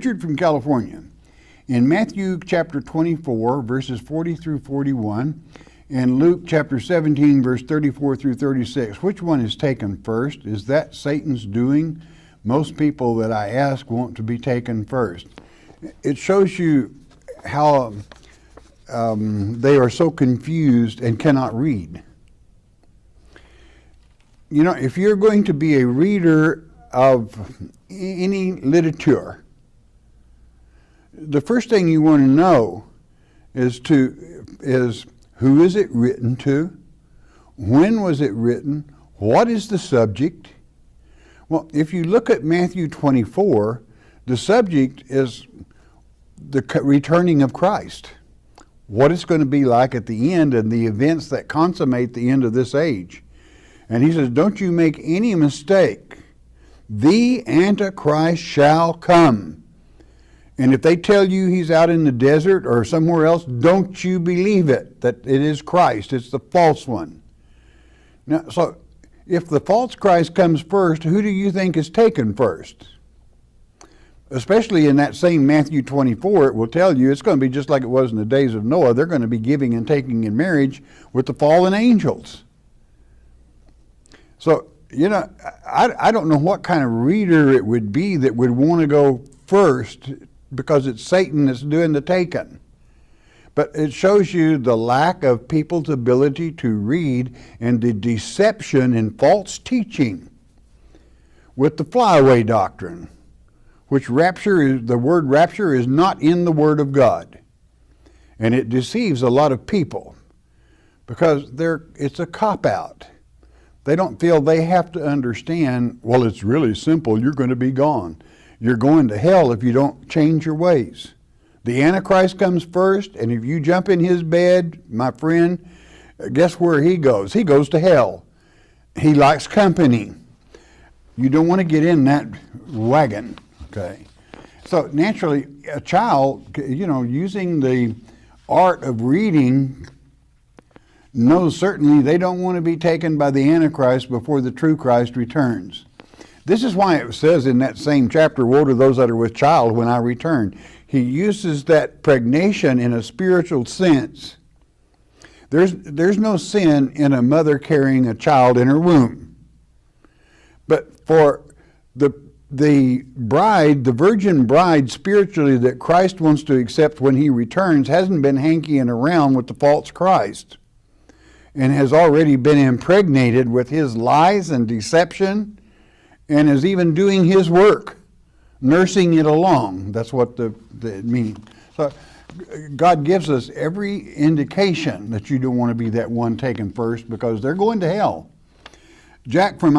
Richard from California. In Matthew chapter 24, verses 40 through 41, and Luke chapter 17, verse 34 through 36, which one is taken first? Is that Satan's doing? Most people that I ask want to be taken first. It shows you how they are so confused and cannot read. You know, if you're going to be a reader of any literature, the first thing you want to know is who is it written to? When was it written? What is the subject? Well, if you look at Matthew 24, the subject is the returning of Christ. What it's going to be like at the end and the events that consummate the end of this age. And he says, don't you make any mistake. The Antichrist shall come. And if they tell you he's out in the desert or somewhere else, don't you believe it, that it is Christ. It's the false one. Now, so if the false Christ comes first, who do you think is taken first? Especially in that same Matthew 24, it will tell you it's going to be just like it was in the days of Noah. They're going to be giving and taking in marriage with the fallen angels. So, you know, I don't know what kind of reader it would be that would want to go first, because it's Satan that's doing the taking. But it shows you the lack of people's ability to read and the deception and false teaching with the flyaway doctrine, which the word rapture is not in the Word of God. And it deceives a lot of people because it's a cop-out. They don't feel they have to understand, well, it's really simple, you're going to be gone. You're going to hell if you don't change your ways. The Antichrist comes first, and if you jump in his bed, my friend, guess where he goes? He goes to hell. He likes company. You don't want to get in that wagon, okay? So naturally, a child, you know, using the art of reading, knows certainly they don't want to be taken by the Antichrist before the true Christ returns. This is why it says in that same chapter, woe to those that are with child when I return. He uses that pregnation in a spiritual sense. There's no sin in a mother carrying a child in her womb. But for the bride, the virgin bride spiritually that Christ wants to accept when he returns hasn't been hankying around with the false Christ and has already been impregnated with his lies and deception and is even doing his work, nursing it along. That's what it means. So God gives us every indication that you don't want to be that one taken first, because they're going to hell. Jack from